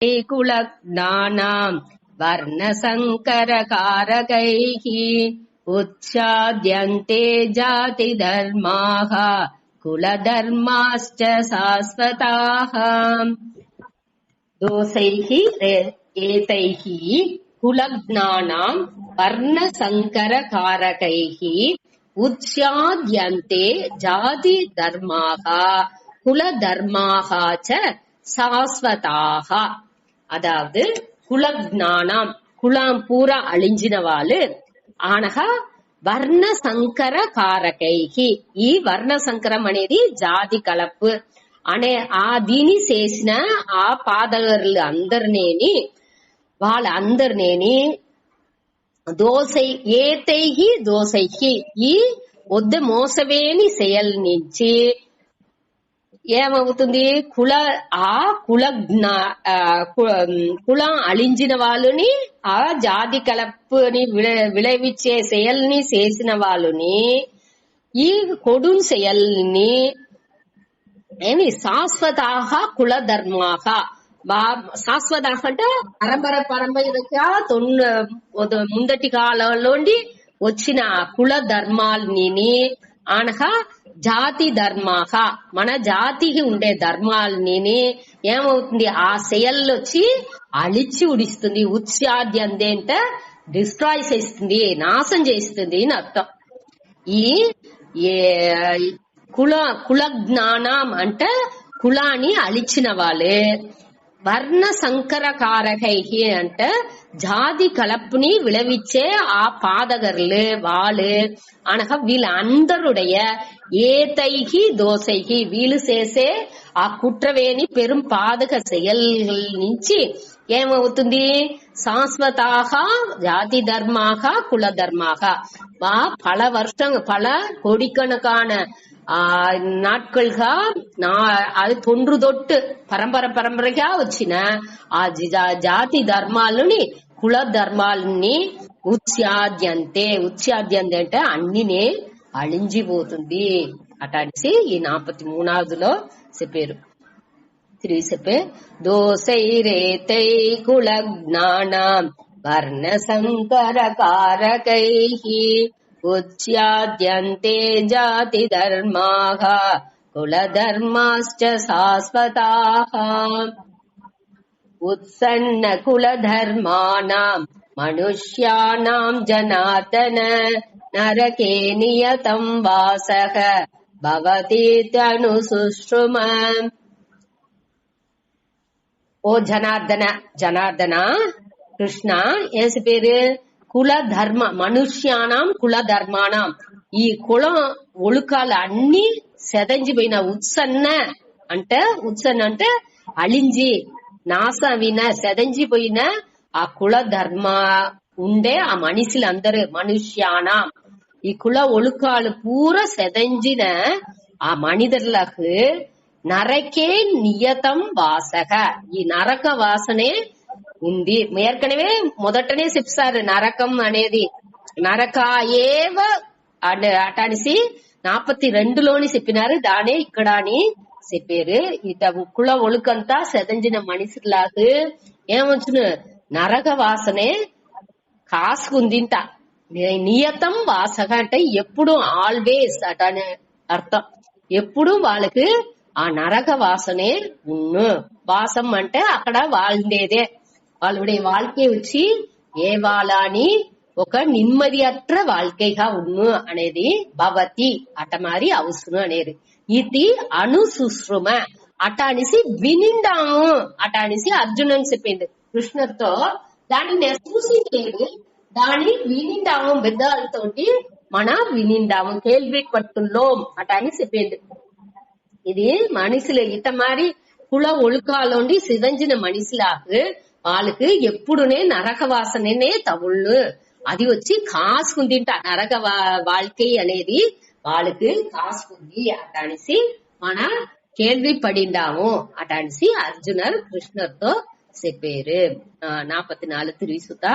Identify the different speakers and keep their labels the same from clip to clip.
Speaker 1: कुलज्ञानाम् वर्णसङ्करकारकैः उच्छाद्यन्ते जातिधर्माः कुलधर्माश्च शाश्वताः। दोषैः एतैः कुलज्ञानाम् वर्णसङ्करकारकैः उच्छाद्यन्ते जातिधर्माः कुलधर्माः च சாஸ்வதாக. அதாவது குலஜ்ஞானம் குலம் பூரா அழிஞ்சினவாளு ஆனக வர்ண சங்கர కారకైకి ఈ వర్ణ సంకరం అనేది జాతి కలపు అనే ఆ దీని చేసిన ఆ పాదగర్లు అందరినేని వాళ్ళందరినేని దోసై ఏతైహి దోసైహి ఈ వద్ద మోసవేని செயல் నుంచి ఏమవుతుంది కులం అழிంచిన వాళ్ళని ఆ జాతి కలపుని విளைவிச்சే செயల్ని చేసిన వాళ్ళని ఈ కొడుం செயల్ని ఏమి శాశ్వతాహ కుల ధర్మాహ శాశ్వతాహ అంటే పరంపరగా ముందటి కాలంలోండి వచ్చిన కుల ధర్మాలని అనగా జాతి ధర్మాహ మన జాతికి ఉండే ధర్మాలని ఏమవుతుంది ఆ செயల్ వచ్చి అழிచి ఉడిస్తుంది. ఉత్సాద్యంది అంటే డిస్ట్రాయ్ చేస్తుంది, నాశం చేస్తుంది అని అర్థం. ఈ కుల జ్ఞానం అంటే కులాన్ని అழிచిన వాళ్ళే. వర్ణ సంకర కారకైహి అంటే జాతి కలపుని విளைவிச்சే ఆ పాదగర్లు వాళ్ళు అనగా వీళ్ళందరుடைய ఏతైహి దోసైహి వీళ్ళు చేసే ఆ కుట్రవేని పెரும் పాదక செயல்கள் నుంచి ఏమవుతుంది శాశ్వతాహ జాతి ధర్మాహ కుల ధర్మాహ பல வருஷம் பல கோடிக்கணக்கான నాట్కల్గా అది తొండ్రు దొట్టు పరంపరగా వచ్చిన ఆ జాతి ధర్మాలని కుల ధర్మాలని ఉత్సాద్యంతే అంటే అన్నినే అழிంజిపోతుంది అటాసి ఈ 43వదిలో చెప్పారు. తిరిగి చెప్పే దోసైరేతై కుల జ్ఞానం వర్ణ సంకర కారకైహి ఉచ్యాద్యంతే జాతి ధర్మాః కులధర్మాశ్చ శాశ్వతాః. ఉత్సన్న కులధర్మాణాం మనుష్యాణాం జనార్దన నరకే నియతం వాసః భవతీత్యను సుశ్రుమ. ఓ జనార్దన కృష్ణ ఏసి పేరు కుల ధర్మ మనుష్యానాం కుల ధర్మానాం ఈ కులం ఒழுకాలు అన్ని సెదంజిపోయిన ఉత్సన్న అంటే అళింజి నాశవిన సెదంజిపోయిన ఆ కుల ధర్మ ఉండే ఆ మనిషిలందరూ మనుష్యానాం ఈ కుల ఒழுకాలు పూర సెదంజిన ఆ మనిదర్లకు నరకే నియతం వాసక ఈ నరక వాసనే ఉంది. ఏర్కనవే మొదటనే చెప్పారు నరకం అనేది నరకాయేవ అటానిసి 42లోని చెప్పినారు. దానే ఇక్కడ అని చెప్పారు. ఇట కుల ఒழுకంతా సెదంజిన మనిషిలాగా ఏమొచ్చును నరక వాసనే కాసుకుందింట. నియతం వాసక అంటే ఎప్పుడు ఆల్వేస్ అటనే అర్థం. ఎప్పుడు వాళ్ళకి ఆ నరక వాసనే ఉన్ను. వాసం అంటే అక్కడ వాళ్ళేదే వాళ్ళుடைய வாழ்க்கை వచ్చి ఏ వాళ్ళని ఒక నిమ్మదియత్ర வாழ்க்கைగా ఉన్ను అనేది భవతి అట మారి అవసరం అనేది. ఇది అనుసుశ్రుమ అటానిసి వినిండాము అటానిసి అర్జునుని చెప్పింది కృష్ణుడితో. దాన్ని నేను చూసింది దాన్ని వినిండాము పెద్దలతోటి మన వినిండాము కేల్వి పట్టుల్లో అట అని చెప్పింది. ఇది మనుషులు ఇత మారి కుల ఒழுకాలోండి సిదంజిన మనిషిలాగా వాళ్ళకి ఎప్పుడునే నరక వాసననే తగుళ్ళు అది వచ్చి కాసుకుందింట. నరక வாழ்க்கை అనేది వాళ్ళకి కాసుకుంది అటానిసి మన కేள்வி పడిండాము అటానిసి అర్జునర్ కృష్ణుడితో చెప్పారు. 44 తిరిసుత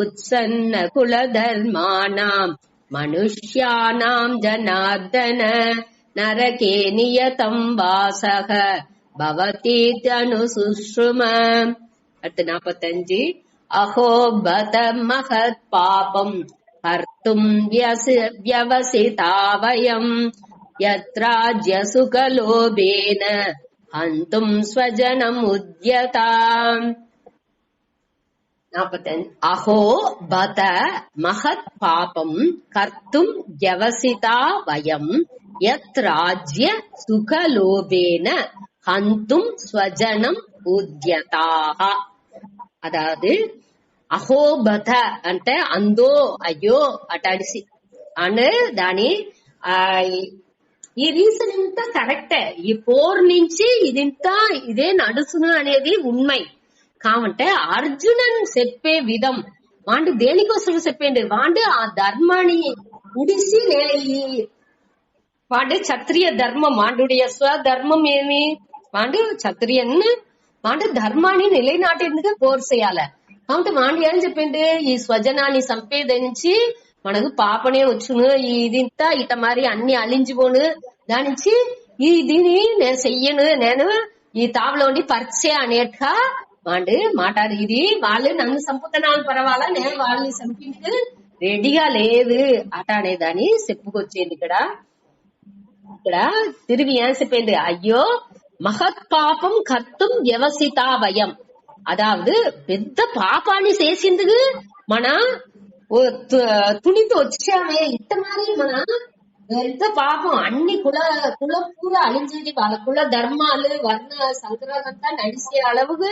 Speaker 1: ఉత్సన్న కుల ధర్మానాం మనుష్యానాం జనార్దన నరకే నియతం వాసః భవతీత్యను సుశ్రుమ. அடுத்து 45 அஹோ பத மகத் பாபம் கர்த்தும் வியவசிதா வயம் யத்ராஜ்ய சுகலோபேன ஹந்தும் ஸ்வஜனம் உத்யதாம். 45 அஹோ பத மகத் பாபம் கர்த்தும் வியவசிதா வயம் யத் ராஜ்ய சுகலோபேன ஹந்தும் ஸ்வஜனம் உத்யதாக. అదాది అహోబత అంటే అందో అయ్యో అటాడిసి అని దాని ఈ రీజన్ ఇంత కరెక్టే. ఈ పోర్ నుంచి ఇదింతా ఇదే నడుచును అనేది ఉண்மை. కావంటే అర్జునన్ చెప్పే విధం వాండు దేనికోసం చెప్పిండు, వాండు ఆ ధర్మాన్ని ఉడిసి వాండు క్షత్రియ ధర్మం, వాండుடைய స్వధర్మం ఏమి, వాండు క్షత్రియన్ వాండు ధర్మాన్ని నిలైనాటేందుకు పోర్ చేయాల. కాబట్టి వాండు ఏం చెప్పిండు, ఈ స్వజనాన్ని సంపేదించి మనకు పాపనే వచ్చును, ఇదింతా ఇట మరి అన్ని అలించిపోను, దాని నుంచి ఈ దీని నేను చెయ్యను, నేను ఈ తావులో ఉండి పరిచే అనేట్గా వాండు మాట్లాడు. ఇది వాళ్ళు నన్ను సంపుతనాలు పర్వాలా, నేను వాళ్ళని చంపింది రెడీగా లేదు అట అనేదాన్ని చెప్పుకొచ్చేది. ఇక్కడ తిరిగి ఏం చెప్పింది, అయ్యో మహత్ పాపం కర్తుం వ్యవసితా వయం, అదావదు పెద్ద పాపాన్ని చేసిందుకు మన తుణితో వచ్చామే, ఇట్ట మరి మన పెద్ద పాపం అన్ని కుల పూర అలించేది, వాళ్ళ కుల ధర్మాలు వర్ణ సంక్రాంతంతా నడిచే అలవుకు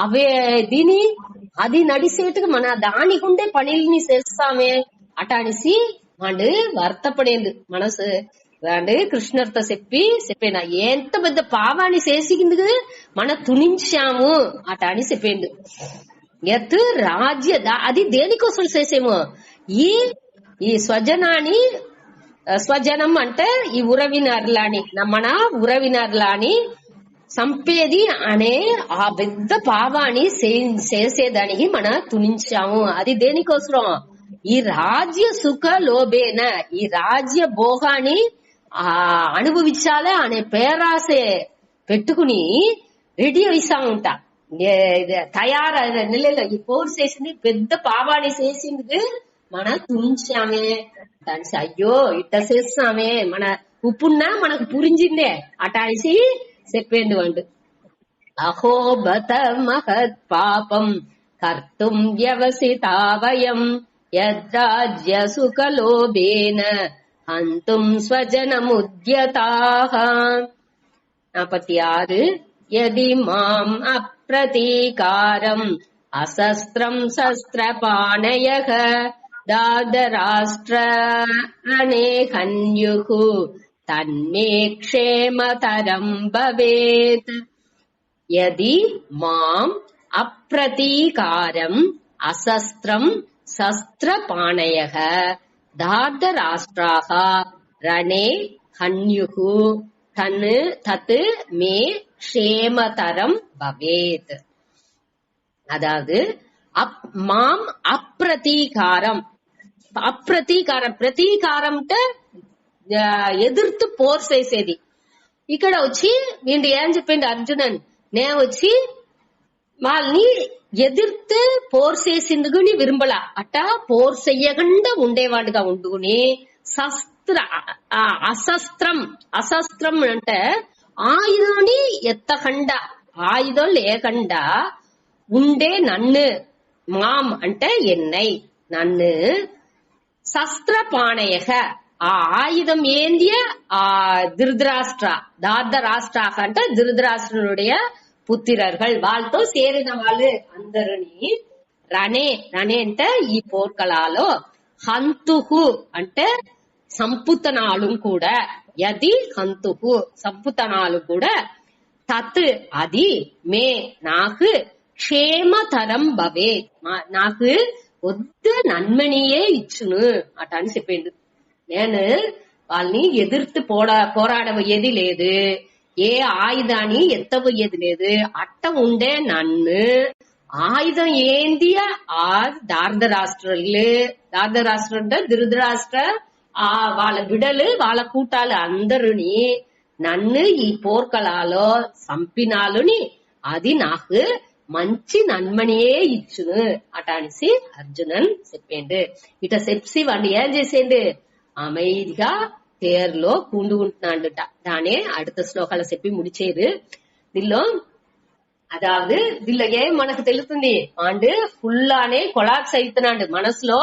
Speaker 1: అవే దీని అది నడిసేట్టుగా మన దానికి ఉండే పనిని చేస్తామే అట అనేసి వాడు వర్తపడేందు మనసు. వాడు కృష్ణర్తో చెప్పిన ఎంత పెద్ద పాపాన్ని చేసిందుకు మన తుణించాము అట అని చెప్పిండు. ఎత్ రాజ్య అది దేనికోసం చేసేమో, ఈ స్వజనాన్ని, స్వజనం అంటే ఈ ఉరవినర్లాని, మన ఉరవినర్లాని సంపేది అనే ఆ పెద్ద పాపాన్ని చేసేదానికి మన తుణించాము. అది దేనికోసం, ఈ రాజ్య సుఖ లోబేన, ఈ రాజ్య భోగాన్ని అనుభవించాలే అనే పేరాసే పెట్టుకుని రెడీ అయిసా ఉంటా తయారైన నెలలో ఈ పోర్ చేసింది పెద్ద పాపాన్ని చేసింది మన తుంచామే. దాని అయ్యో ఇట్ట చేస్తామే, మన ఉప్పున్నా మనకు పురించిందే అట అనేసి చెప్పేందు అంటు. అహో బత మహత్ పాపం కర్తుం వ్యవసితా వయం యద్రాజ్య సుఖలోభేన హంతుం స్వజనముద్యతాః. 46 యది మాం అప్రతీకారం అశస్త్రం శస్త్రపాణయః దార్ధరాష్ట్రాణే హన్యుః తన్మే క్షేమతరం భవేత్. యది మాం అప్రతీకారం అశస్త్రం శస్త్రపాణయః దార్ధరాష్ట్రాః రణే హన్యుః తత్ మే క్షేమతరం భవేత్. அதாவது மாம் అప్రతీకారం, ప్రతీకారం అంటే ఎదుర్తు పోర్ చేసేది. ఇక్కడ వచ్చి వీళ్ళు ఏం చెప్పిండు అర్జునన్, నేను వచ్చి వాళ్ళని ఎదిర్తు పోర్ చేసిందుకు విరుంబల అట్ట పోర్ చెయ్యకుండా ఉండేవాడుగా ఉండుకుని అశస్త్రం అంటే ఆయుధాన్ని ఎత్తకుండా, ఆయుధం లేకుండా ఉండే నన్ను, మాం అంటే ఎన్నై నన్ను, శస్త్రపాణయః ఆ ఆయుధం ఏందియ ఆ ధృతరాష్ట్ర, దార్ధరాష్ట్రాக అంటే ధృతరాష్ట్రునుடைய పుత్తిరர்கள் వాళ్ళతో చేరిన వాళ్ళు అందరినీ రణే అంటే ఈ పోర్కలాలో, హంతుహు అంటే సంపుతనాలు కూడా, యది హంతుహు సంపుతనాలు కూడా, తత్ అది మే నాకు క్షేమతరం భవే నాకు వద్ద నన్మనియే ఇచ్చును అట అని చెప్పిండు. నేను వాళ్ళని ఎదుర్తు పోరాడబోయేది లేదు, ఏ ఆయుధాన్ని ఎత్తబోయేది లేదు, అట్ట ఉండే నన్ను ఆయుధం ఏంది ఆ దార్ధరాష్ట్రం అంటే ధృతరాష్ట్ర ఆ వాళ్ళ బిడలు వాళ్ళ కూటాలు అందరుని నన్ను ఈ పోర్కలాలో సంపినాలుని అది నాకు మంచి నన్మనియే ఇచ్చును అటానిసి అర్జునన్ చెప్పిండు. ఇట చెప్పి వాడిని ఏం చేసేండు, அமைதிగా తేరులో కూండుకుంటున్నాడుట. దానే அடுத்த శ్లోకాలు చెప్పి ముడిచేరు. దీనిలో అదావదు దీనిలో ఏం మనకు తెలుస్తుంది అంటే ఫుల్లానే కొలాప్స్ అవుతున్నాడు మనసులో.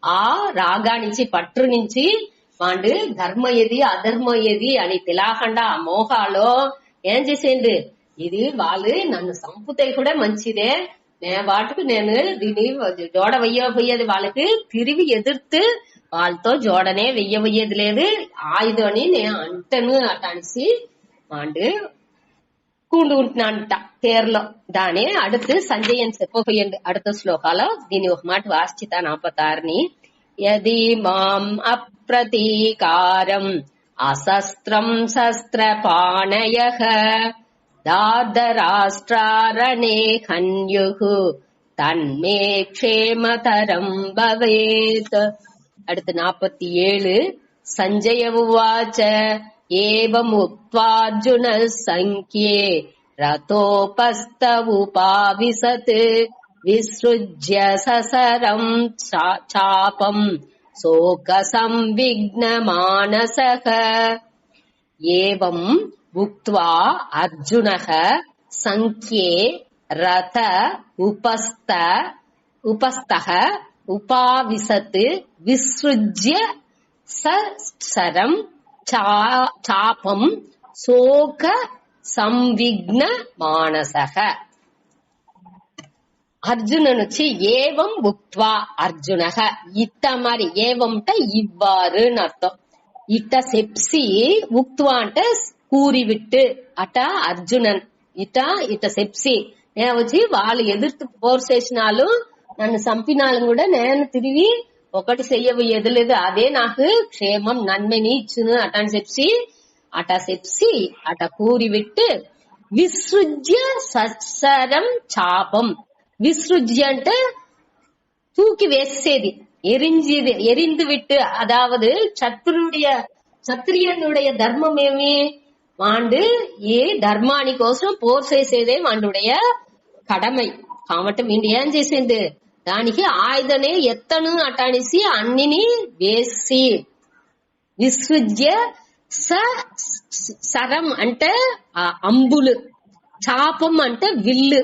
Speaker 1: ఆ రాగా నుంచి పట్టు నుంచి వాడు ధర్మ ఏది అధర్మ ఏది అని తెలియకుండా ఆ మోహాలో ఏం చేసేయండి, ఇది వాళ్ళు నన్ను సంపుతే కూడా మంచిదే, వాటికి నేను దీన్ని జోడ వెయ్యబోయేది వాళ్ళకి తిరిగి ఎదుర్తు వాళ్ళతో జోడనే వెయ్యబోయేది లేదు ఆయుధం అని నేను అంటను అటానిసి వాడు కూండుకుంటున్నాడంట తేరులో. దాని அடுத்து సంజయన్ చెప్పబోయండి அடுத்த శ్లోకాలో. దీని ఒక మాట వాశ్చిత 46ని. యది మాం అప్రతీకారం అశస్త్రం శస్త్రపాణయః దార్ధరాష్ట్రారణే హన్యుః తన్మే క్షేమతరం భవేత్. அடுத்து 47 సంజయ ఉవాచ ఏవముక్త్వార్జున సంఖ్యే రథోపస్థ ఉపావిశత్ విసృజ్య ససరం చాపం శోక సంవిఘ్న మానసః. ఏవం ఉక్త్వా అర్జునః సంఖ్యే రథ ఉపస్థః ఉపావిశత్ విసృజ్య ససరం చాపం శోక సంవిఘ్న మానసః. అర్జుననుచి ఏవం ఉక్త్వా అర్జునః ఇట్ట మరి ఏవంట ఇవ్వారుని అర్థం. ఇట్ట సెప్సి ఉక్త్వా అంటే కూరి విట్టు అట అర్జునన్ ఇట ఇట సెప్సి నేను వచ్చి వాళ్ళు ఎదుర్తు ఫోర్స్ చేసినాలు నన్ను చంపినాలు కూడా నేను తిరిగి ఒకటి చెయ్యబోయేది లేదు, అదే నాకు క్షేమం నన్మని ఇచ్చును అటని చెప్పి అట కూరి విట్టు విసృజ్య సత్సరం చాపం. విసృజ్య అంటే தூக்கி వేసేది, எரிந்து விட்டு. அதாவது சத்திரியனுடைய தர்மம் ఏమి వాండు ఏ ధర్మాని కోసం పోర్ చేసేదే వాండుடைய కడమై. కాబట్టి వీడు ఏం చేసిండు, దానికి ఆయుధనే ఎత్తను అటానిసి అన్నిని వేసి విసృజ్య సరం అంటే ఆ అంబులు, చాపం అంటే విల్లు,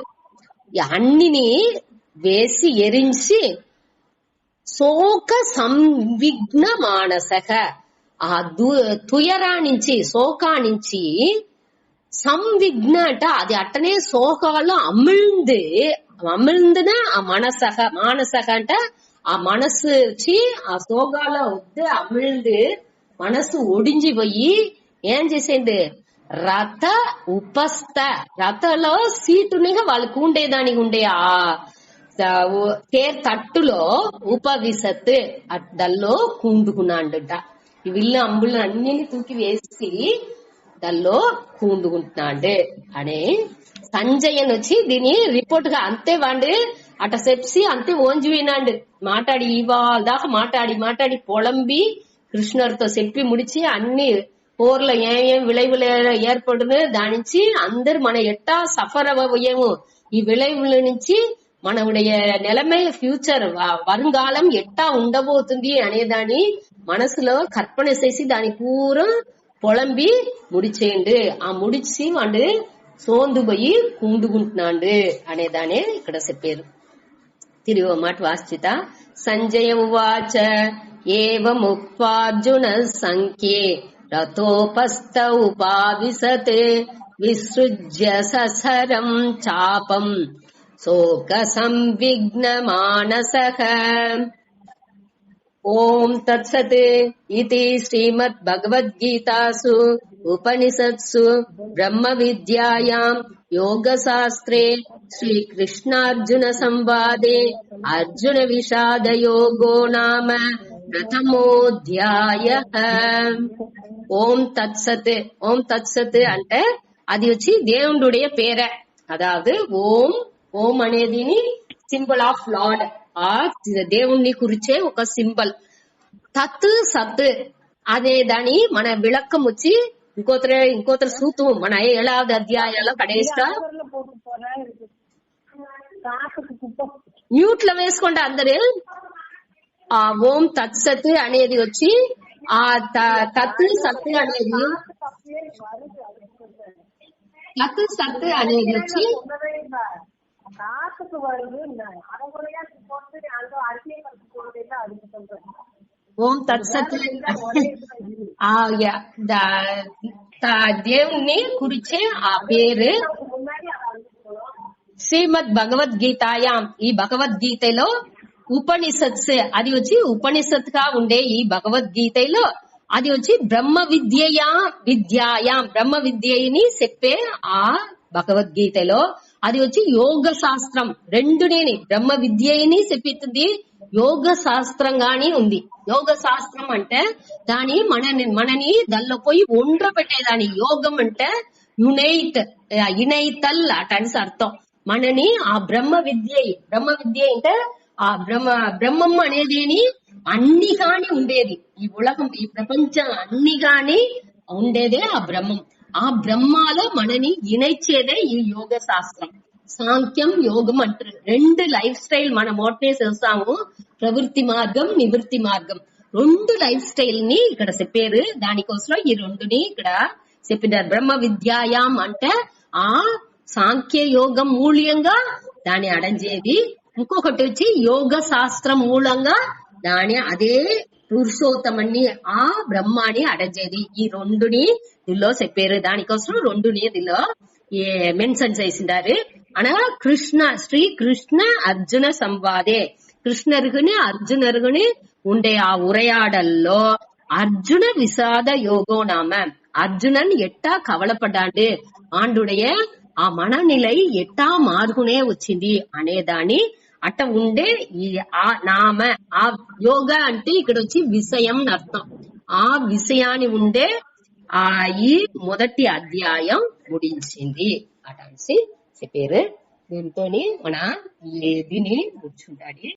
Speaker 1: అన్నిని వేసి ఎరించి శోక సంవిఘ్న మానసక ఆ తుయరా నుంచి శోకా నుంచి సంవిఘ్న అంట అది అట్టనే శోకాలు అమిழ்ந்துన ఆ మానసక అంట ఆ మనసు వచ్చి ఆ శోకాల వద్దు అమిழ்ந்து మనసు ఒడించి పోయి ఏం చేసేది రథ ఉపస్థ రథలో సీటునిగా వాళ్ళకు ఉండేదానికి ఉండే ఆ తేర్ తట్టులో ఉపవిశత్ దల్లో కూండుకున్నాడుట. ఈ విల్లు అంబులు అన్ని తూకి వేసి దల్లో కూండుకుంటున్నాడు అనే సంజయన్ వచ్చి దీని రిపోర్ట్ గా అంతే వాడు అట సెప్సి అంతే ఓంజి వినాడు. మాట్లాడి ఇవాళ దాకా మాట్లాడి పొలంబి కృష్ణుడితో చెప్పి ముడిచి అన్ని పోర్లో ఏం విளைவுல ఏర్పడును దానించి అందరు మన ఎట్టా సఫర్ అవ్వబోయేము ఈ విளைவுల నుంచి మనవుடைய నిలమే ఫ్యూచర్ வருங்காலம் ఎట్టా ఉండబోతుంది అనేదాన్ని మనసులో కற்பన చేసి దాని పూరం పొలంబి ముడిచేయండు. ఆ ముడిచి వాడు సోందు పోయి కూండుకుంటున్నాడు అనేదానే ఇక్కడ చెప్పారు. తిరిగి మాట వాశ్చిత. సంజయ ఉవాచ ఏవముక్త్వార్జున సంఖ్యే రథోపస్థ ఉపావిశత్ విసృజ్య ససరం చాపం శోక సంవిఘ్న మానసః. ఓం తత్సత్ ఇతి శ్రీమద్ భగవద్గీతాసు ఉపనిషత్సు బ్రహ్మ విద్యాయాం యోగశాస్త్రే శ్రీకృష్ణార్జున సంవాదే అర్జున విషాద యోగో నామ ప్రథమోధ్యాయః. ఓం తత్సత్. ఓం తత్సత్ అంటే అది వచ్చి దేవుడుடைய పేరే. అదావదు ఓం అనేది సింబల్ ఆఫ్ లార్డ్, ఆ దేవుణ్ణి కురిచే ఒక సింబల్. తత్ సత్ అనే దాని మన విளக்கம் వచ్చి ఇంకోతర సూత్రం మన 7వ అధ్యాయంలో కడేస్తా మ్యూట్ లో వేసుకోండి అందరు. ఆ ఓం తత్సత్ అనేది వచ్చి ఆ తత్ సత్ అనేది తత్ సత్ అనేది వచ్చి ఓం తత్సత్ దేవుణ్ణి குறிச்சే ఆ పేరు శ్రీమద్ భగవద్గీతాయాం. ఈ భగవద్గీతలో ఉపనిషత్స్ అది వచ్చి ఉపనిషత్ గా ఉండే ఈ భగవద్గీతలో అది వచ్చి బ్రహ్మ విద్యాయాం బ్రహ్మ విద్యని చెప్పే ఆ భగవద్గీతలో అది వచ్చి యోగ శాస్త్రం రెండునేని బ్రహ్మ విద్యని చెప్పిస్తుంది, యోగ శాస్త్రంగాని ఉంది. యోగ శాస్త్రం అంటే దాని మనని దానిలో పోయి ఒండ్ర పెట్టేదాని. యోగం అంటే ఇనైతల్ అటని అర్థం. మనని ఆ బ్రహ్మ విద్య అంటే ఆ బ్రహ్మం అనేది అన్ని కాని ఉండేది. ఈ ఉలగం ఈ ప్రపంచం అన్ని కాని ఉండేదే ఆ బ్రహ్మం. ఆ బ్రహ్మాలో మనని ఇనైచ్చేదే ఈ యోగ శాస్త్రం. సాంఖ్యం యోగం అంటారు. రెండు లైఫ్ స్టైల్ మన మోటనే చూస్తాము, ప్రవృత్తి మార్గం నివృత్తి మార్గం. రెండు లైఫ్ స్టైల్ ని ఇక్కడ చెప్పారు. దానికోసం ఈ రెండుని ఇక్కడ చెప్పినారు. బ్రహ్మ విద్యాయాం అంటే ఆ సాంఖ్య యోగం మూల్యంగా దాన్ని అడంజేది. ఇంకొకటి వచ్చి యోగ శాస్త్రం మూలంగా దాని అదే పురుషోత్తమని ఆ బ్రహ్మాని అడంజేది. ఈ రెండుని దీనిలో చెప్పారు. దానికోసం రెండుని దీనిలో మెన్షన్ చేసిండారు. అనగా శ్రీకృష్ణ అర్జున సంవాదే, కృష్ణరుగుని అర్జునరుగుని ఉండే ఆ ఉరయాడల్లో అర్జున విషాద యోగో నామ அர்ஜுனன் எட்டா கவலைப்படாண்டு ஆண்டுடைய ఆ మననిలై ఎట్టా మార్గునే వచ్చింది అనేదాన్ని అట్ట ఉండే ఈ ఆ నామ ఆ యోగా అంటే ఇక్కడ వచ్చి విషయం అర్థం. ఆ విషయాన్ని ఉండే ఆ ఈ మొదటి అధ్యాయం ముడించింది అటసి చెప్పారు. దీంతో మన దీన్ని కూర్చుంటాడు.